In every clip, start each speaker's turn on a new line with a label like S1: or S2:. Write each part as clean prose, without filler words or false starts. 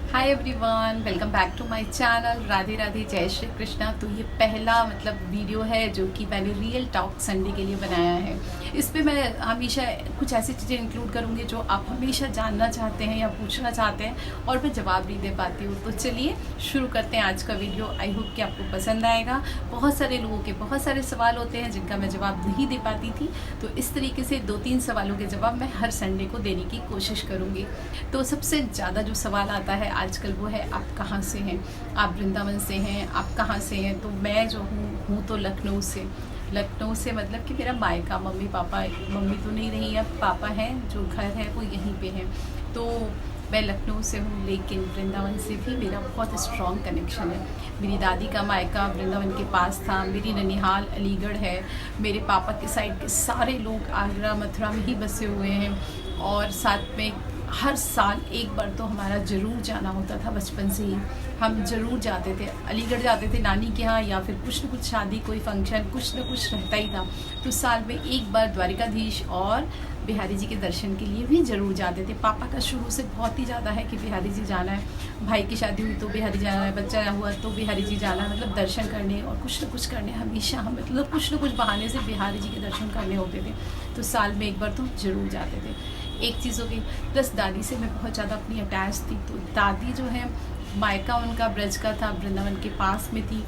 S1: Hi everyone, welcome back to my channel. Radhe Radhe, जय श्री कृष्णा। तो ये पहला वीडियो है जो कि मैंने रियल टॉक संडे के लिए बनाया है। इस पे मैं हमेशा कुछ ऐसी चीज़ें इंक्लूड करूँगी जो आप हमेशा जानना चाहते हैं या पूछना चाहते हैं और मैं जवाब नहीं दे पाती हूँ। तो चलिए शुरू करते हैं आज का वीडियो। आई होप कि आपको पसंद आएगा। बहुत सारे लोगों के बहुत सारे सवाल होते हैं जिनका मैं जवाब नहीं दे पाती थी, तो इस तरीके से 2-3 सवालों के जवाब मैं हर संडे को देने की कोशिश करूँगी। तो सबसे ज़्यादा जो सवाल आता है आजकल वो है, आप कहाँ से हैं? आप वृंदावन से हैं? आप कहाँ से हैं? तो मैं जो हूँ तो लखनऊ से। लखनऊ से मतलब कि मेरा मायका, मम्मी पापा, मम्मी तो नहीं रही है, पापा हैं, जो घर है वो यहीं पे है। तो मैं लखनऊ से हूँ, लेकिन वृंदावन से भी मेरा बहुत स्ट्रॉन्ग कनेक्शन है। मेरी दादी का मायका वृंदावन के पास था, मेरी ननिहाल अलीगढ़ है। मेरे पापा के साइड के सारे लोग आगरा मथुरा में ही बसे हुए हैं। और साथ में हर साल एक बार तो हमारा ज़रूर जाना होता था। बचपन से ही हम ज़रूर जाते थे, अलीगढ़ जाते थे नानी के यहाँ, या फिर कुछ न कुछ शादी, कोई फंक्शन, कुछ न कुछ रहता ही था। तो साल में एक बार द्वारिकाधीश और बिहारी जी के दर्शन के लिए भी ज़रूर जाते थे। पापा का शुरू से बहुत ही ज़्यादा है कि बिहारी जी जाना है। भाई की शादी हुई तो बिहारी जाना है, बच्चा हुआ तो बिहारी जी जाना है। मतलब दर्शन करने और कुछ न कुछ करने हमेशा हम कुछ न कुछ बहाने से बिहारी जी के दर्शन करने होते थे। तो साल में एक बार तो ज़रूर जाते थे। एक चीज़ हो गई। प्लस दादी से मैं बहुत ज़्यादा अपनी अटैच थी। तो दादी जो है, मायका उनका ब्रज का था, वृंदावन के पास में थी।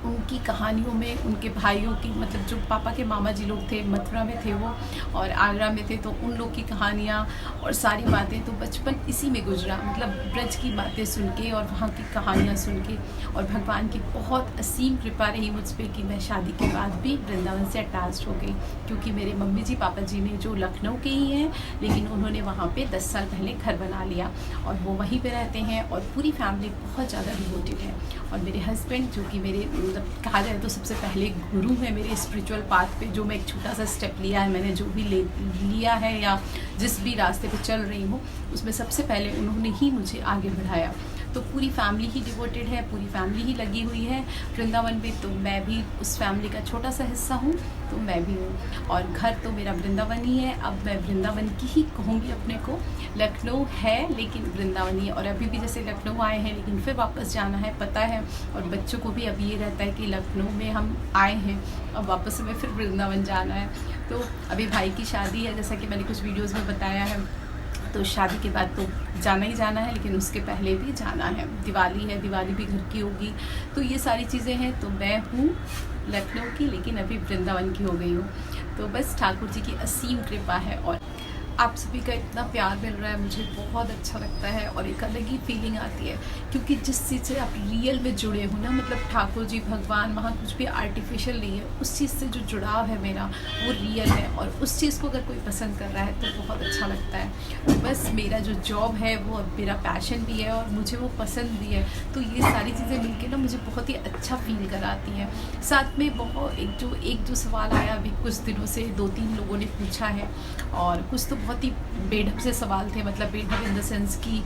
S1: उनकी कहानियों में उनके भाइयों की, मतलब जो पापा के मामा जी लोग थे, मथुरा में थे वो और आगरा में थे, तो उन लोग की कहानियाँ और सारी बातें, तो बचपन इसी में गुजरा। मतलब ब्रज की बातें सुन के और वहाँ की कहानियाँ सुन के। और भगवान की बहुत असीम कृपा रही मुझ पर कि मैं शादी के बाद भी वृंदावन से अटैच हो गई, क्योंकि मेरे मम्मी जी पापा जी ने, जो लखनऊ के ही हैं, लेकिन उन्होंने वहाँ पर 10 साल पहले घर बना लिया और वो वहीं पर रहते हैं। और पूरी फैमिली बहुत ज़्यादा डिवोटेड है। और मेरे हस्बैंड, जो कि मेरे कहा जाए तो सबसे पहले गुरु है मेरे स्पिरिचुअल पाथ पे, जो मैं एक छोटा सा स्टेप लिया है, मैंने जो भी लिया है या जिस भी रास्ते पे चल रही हूँ, उसमें सबसे पहले उन्होंने ही मुझे आगे बढ़ाया। तो पूरी फैमिली ही डिवोटेड है, पूरी फैमिली ही लगी हुई है वृंदावन में। तो मैं भी उस फैमिली का छोटा सा हिस्सा हूँ, तो मैं भी हूँ। और घर तो मेरा वृंदावन ही है। अब मैं वृंदावन की ही कहूँगी अपने को। लखनऊ है लेकिन वृंदावन ही है। और अभी भी जैसे लखनऊ आए हैं लेकिन फिर वापस जाना है, पता है। और बच्चों को भी अभी ये रहता है कि लखनऊ में हम आए हैं, अब वापस हमें फिर वृंदावन जाना है। तो अभी भाई की शादी है, जैसा कि मैंने कुछ वीडियोज़ में बताया है। तो शादी के बाद तो जाना ही जाना है, लेकिन उसके पहले भी जाना है। दिवाली है, दिवाली भी घर की होगी। तो ये सारी चीज़ें हैं। तो मैं हूँ लखनऊ की, लेकिन अभी वृंदावन की हो गई हूँ। तो बस ठाकुर जी की असीम कृपा है और आप सभी का इतना प्यार मिल रहा है, मुझे बहुत अच्छा लगता है। और एक अलग ही फीलिंग आती है, क्योंकि जिस चीज़ से आप रियल में जुड़े हो ना, मतलब ठाकुर जी, भगवान, वहाँ कुछ भी आर्टिफिशियल नहीं है। उस चीज़ से जो जुड़ाव है मेरा, वो रियल है। और उस चीज़ को अगर कोई पसंद कर रहा है तो बहुत अच्छा लगता है। तो बस मेरा जो जॉब है वो अब मेरा पैशन भी है और मुझे वो पसंद भी है। तो ये सारी चीज़ें मिलकर ना मुझे बहुत ही अच्छा फील कराती हैं। साथ में बहुत एक जो सवाल आया अभी कुछ दिनों से, 2-3 लोगों ने पूछा है, और कुछ तो बहुत ही बेढब से सवाल थे। मतलब बेढब इन द सेंस की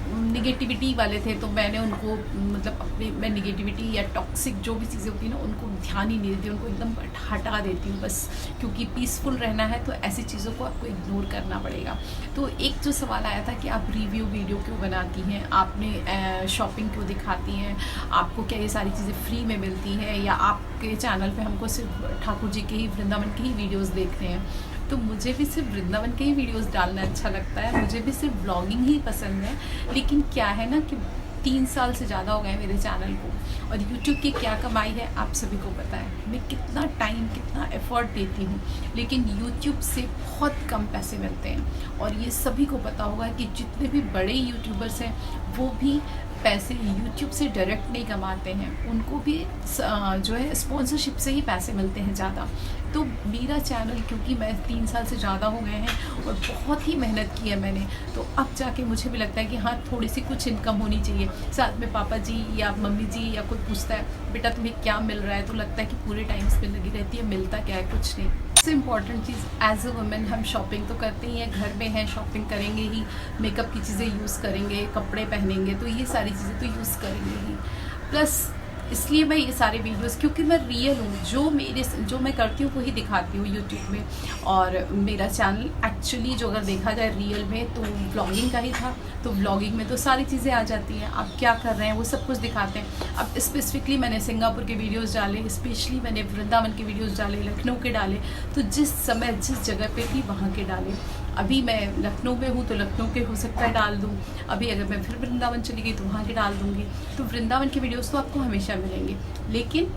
S1: निगेटिविटी वाले थे। तो मैंने उनको, मतलब मैं निगेटिविटी या टॉक्सिक जो भी चीज़ें होती हैं ना, उनको ध्यान ही नहीं देती, उनको एकदम हटा देती हूँ बस। क्योंकि पीसफुल रहना है तो ऐसी चीज़ों को आपको इग्नोर करना पड़ेगा। तो एक जो सवाल आया था कि आप रिव्यू वीडियो क्यों बनाती हैं, आपने शॉपिंग क्यों दिखाती हैं, आपको क्या ये सारी चीज़ें फ्री में मिलती हैं, या आपके चैनल पे हमको सिर्फ ठाकुर जी के ही, वृंदावन के ही वीडियोज़ देखते हैं। तो मुझे भी सिर्फ वृंदावन के ही वीडियोस डालना अच्छा लगता है, मुझे भी सिर्फ ब्लॉगिंग ही पसंद है। लेकिन क्या है ना कि 3 साल से ज़्यादा हो गए मेरे चैनल को, और YouTube की क्या कमाई है आप सभी को पता है। मैं कितना टाइम, कितना एफर्ट देती हूँ, लेकिन YouTube से बहुत कम पैसे मिलते हैं। और ये सभी को पता होगा कि जितने भी बड़े यूट्यूबर्स हैं वो भी पैसे YouTube से डायरेक्ट नहीं कमाते हैं, उनको भी जो है स्पॉन्सरशिप से ही पैसे मिलते हैं ज़्यादा। तो मेरा चैनल, क्योंकि मैं 3 साल से ज़्यादा हो गए हैं और बहुत ही मेहनत की है मैंने, तो अब जाके मुझे भी लगता है कि हाँ, थोड़ी सी कुछ इनकम होनी चाहिए। साथ में पापा जी या मम्मी जी या कोई पूछता है बेटा तुम्हें क्या मिल रहा है, तो लगता है कि पूरे टाइम इस पर लगी रहती है, मिलता क्या है, कुछ नहीं। सबसे इम्पॉर्टेंट चीज़, एज अ वुमेन हम शॉपिंग तो करते ही हैं, घर में हैं, शॉपिंग करेंगे ही, मेकअप की चीज़ें यूज़ करेंगे, कपड़े पहनेंगे, तो ये सारी चीज़ें तो यूज़ करेंगे ही। प्लस इसलिए मैं ये सारे वीडियोस, क्योंकि मैं रियल हूँ, जो मैं करती हूँ वही दिखाती हूँ यूट्यूब में। और मेरा चैनल एक्चुअली जो अगर देखा जाए रियल में तो व्लॉगिंग का ही था, तो व्लॉगिंग में तो सारी चीज़ें आ जाती हैं, आप क्या कर रहे हैं वो सब कुछ दिखाते हैं। अब स्पेसिफिकली मैंने सिंगापुर के वीडियोस डाले, स्पेशली मैंने वृंदावन के वीडियोस डाले, लखनऊ के डाले, तो जिस समय जिस जगह पे थी वहाँ के डाले। अभी मैं लखनऊ में हूँ तो लखनऊ के हो सकता है डाल दूँ, अभी अगर मैं फिर वृंदावन चली गई तो वहाँ के डाल दूँगी। तो वृंदावन के वीडियोस तो आपको हमेशा मिलेंगे, लेकिन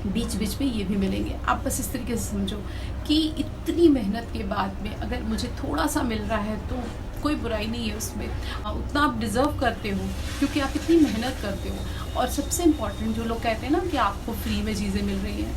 S1: बीच बीच में ये भी मिलेंगे। आप बस इस तरीके से समझो कि इतनी मेहनत के बाद में अगर मुझे थोड़ा सा मिल रहा है तो कोई बुराई नहीं है उसमें, उतना आप डिज़र्व करते हो क्योंकि आप इतनी मेहनत करते हो। और सबसे इम्पॉर्टेंट, जो लोग कहते हैं ना कि आपको फ्री में चीज़ें मिल रही हैं,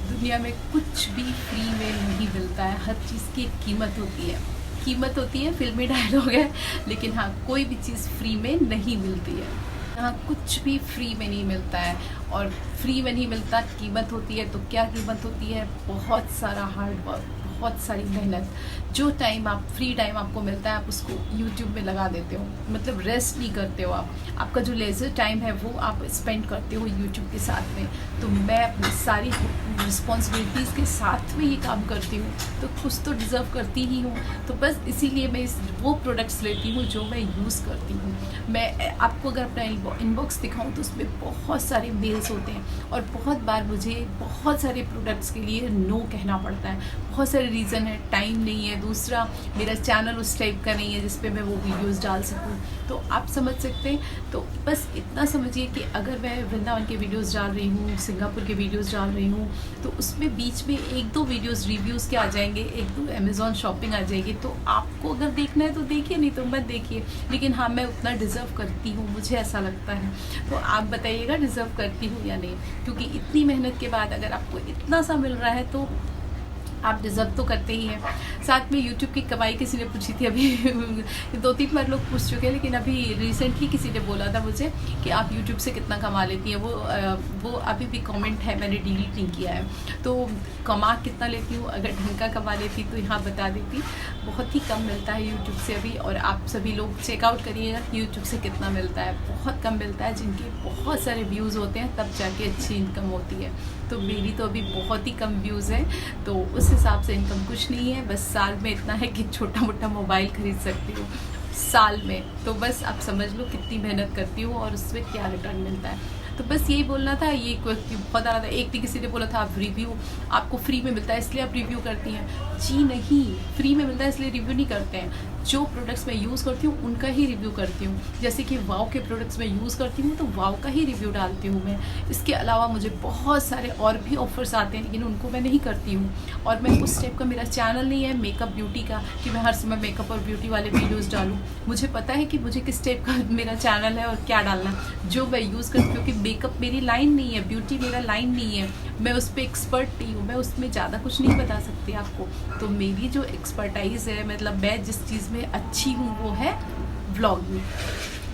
S1: दुनिया में कुछ भी फ्री में नहीं मिलता है, हर चीज़ की एक कीमत होती है। कीमत होती है, फिल्मी डायलॉग है, लेकिन हाँ कोई भी चीज़ फ्री में नहीं मिलती है। यहाँ कुछ भी फ्री में नहीं मिलता है, और फ्री में नहीं मिलता, कीमत होती है। तो क्या कीमत होती है? बहुत सारा हार्ड वर्क, बहुत सारी मेहनत। जो टाइम आप फ्री टाइम आपको मिलता है आप उसको यूट्यूब में लगा देते हो, मतलब रेस्ट नहीं करते हो आप, आपका जो लेजर टाइम है वो आप स्पेंड करते हो यूट्यूब के साथ में। तो मैं अपनी सारी रिस्पॉन्सिबिलिटीज़ के साथ में ये काम करती हूँ, तो कुछ तो डिज़र्व करती ही हूँ। तो बस इसीलिए मैं वो प्रोडक्ट्स लेती हूँ जो मैं यूज़ करती हूँ। मैं आपको अगर अपना इनबॉक्स दिखाऊँ तो उसमें बहुत सारे मेल्स होते हैं, और बहुत बार मुझे बहुत सारे प्रोडक्ट्स के लिए नो कहना पड़ता है। बहुत सारे रीज़न है, टाइम नहीं है, दूसरा मेरा चैनल उस टाइप का नहीं है जिस पे मैं वो वीडियोस डाल सकूं। तो आप समझ सकते हैं। तो बस इतना समझिए कि अगर मैं वृंदावन के वीडियोस डाल रही हूँ, सिंगापुर के वीडियोस डाल रही हूँ, तो उसमें बीच में एक दो वीडियोस रिव्यूज़ के आ जाएंगे, एक दो अमेज़ॉन शॉपिंग आ जाएगी। तो आपको अगर देखना है तो देखिए, नहीं तो मत देखिए। लेकिन हाँ, मैं उतना डिज़र्व करती हूँ, मुझे ऐसा लगता है। तो आप बताइएगा डिज़र्व करती हूँ या नहीं, क्योंकि इतनी मेहनत के बाद अगर आपको इतना सा मिल रहा है तो आप डिज़र्व तो करते ही हैं। साथ में यूट्यूब की कमाई किसी ने पूछी थी अभी 2-3 बार लोग पूछ चुके हैं, लेकिन अभी रिसेंटली किसी ने बोला था मुझे कि आप यूट्यूब से कितना कमा लेती हैं। वो अभी भी कमेंट है, मैंने डिलीट नहीं किया है। तो कमा कितना लेती हूँ, अगर ढंग का कमा लेती तो यहाँ बता देती। बहुत ही कम मिलता है यूट्यूब से अभी, और आप सभी लोग चेकआउट करिएगा यूट्यूब से कितना मिलता है। बहुत कम मिलता है, जिनके बहुत सारे व्यूज़ होते हैं तब जाके अच्छी इनकम होती है। तो मेरी तो अभी बहुत ही कम व्यूज़ हैं, तो उस हिसाब से इनकम कुछ नहीं है। बस साल में इतना है कि छोटा मोटा मोबाइल खरीद सकती हूँ साल में। तो बस आप समझ लो कितनी मेहनत करती हूँ और उसमें क्या रिटर्न मिलता है। तो बस यही बोलना था। ये पता रहा था, एक थी किसी ने बोला था आप रिव्यू आपको फ्री में मिलता है इसलिए आप रिव्यू करती हैं। जी नहीं, फ्री में मिलता है इसलिए रिव्यू नहीं करते हैं। जो प्रोडक्ट्स मैं यूज़ करती हूँ उनका ही रिव्यू करती हूँ। जैसे कि वाव के प्रोडक्ट्स मैं यूज़ करती हूँ तो वाव का ही रिव्यू डालती हूँ मैं। इसके अलावा मुझे बहुत सारे और भी ऑफर्स आते हैं, लेकिन उनको मैं नहीं करती हूँ। और मैं उस टाइप का मेरा चैनल नहीं है मेकअप ब्यूटी का कि मैं हर समय मेकअप और ब्यूटी वाले वीडियोज़ डालूँ। मुझे पता है कि मुझे किस टाइप का मेरा चैनल है और क्या डालना है। जो मैं यूज़ करती हूँ, क्योंकि मेकअप मेरी लाइन नहीं है, ब्यूटी मेरा लाइन नहीं है, मैं उस पर एक्सपर्ट नहीं हूँ, मैं उसमें ज़्यादा कुछ नहीं बता सकती आपको। तो मेरी जो एक्सपर्टाइज़ है, मतलब मैं जिस चीज़ में अच्छी हूँ वो है व्लॉगिंग।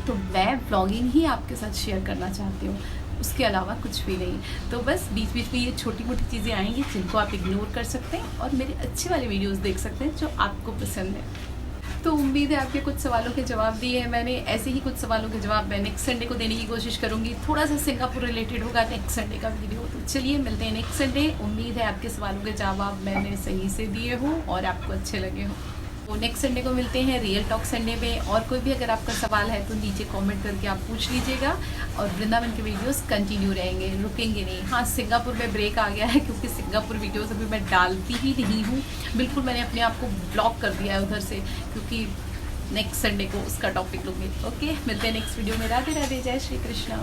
S1: तो मैं व्लॉगिंग ही आपके साथ शेयर करना चाहती हूँ, उसके अलावा कुछ भी नहीं। तो बस बीच बीच में ये छोटी मोटी चीज़ें आएंगी जिनको आप इग्नोर कर सकते हैं और मेरे अच्छे वाले वीडियोस देख सकते हैं जो आपको पसंद है। तो उम्मीद है आपके कुछ सवालों के जवाब दिए हैं मैंने। ऐसे ही कुछ सवालों के जवाब मैं नेक्स्ट संडे को देने की कोशिश करूँगी। थोड़ा सा सिंगापुर रिलेटेड होगा नेक्स्ट संडे का वीडियो। तो चलिए मिलते हैं नेक्स्ट संडे। उम्मीद है आपके सवालों के जवाब मैंने सही से दिए हों और आपको अच्छे लगे हों। तो नेक्स्ट संडे को मिलते हैं रियल टॉक संडे में। और कोई भी अगर आपका सवाल है तो नीचे कमेंट करके आप पूछ लीजिएगा। और वृंदावन के वीडियोस कंटिन्यू रहेंगे, रुकेंगे नहीं। हाँ, सिंगापुर में ब्रेक आ गया है क्योंकि सिंगापुर वीडियोस अभी मैं डालती ही नहीं हूँ। बिल्कुल मैंने अपने आप को ब्लॉक कर दिया है उधर से, क्योंकि नेक्स्ट संडे को उसका टॉपिक लूँगी। ओके, मिलते हैं नेक्स्ट वीडियो में। राधे राधे, जय श्री कृष्णा।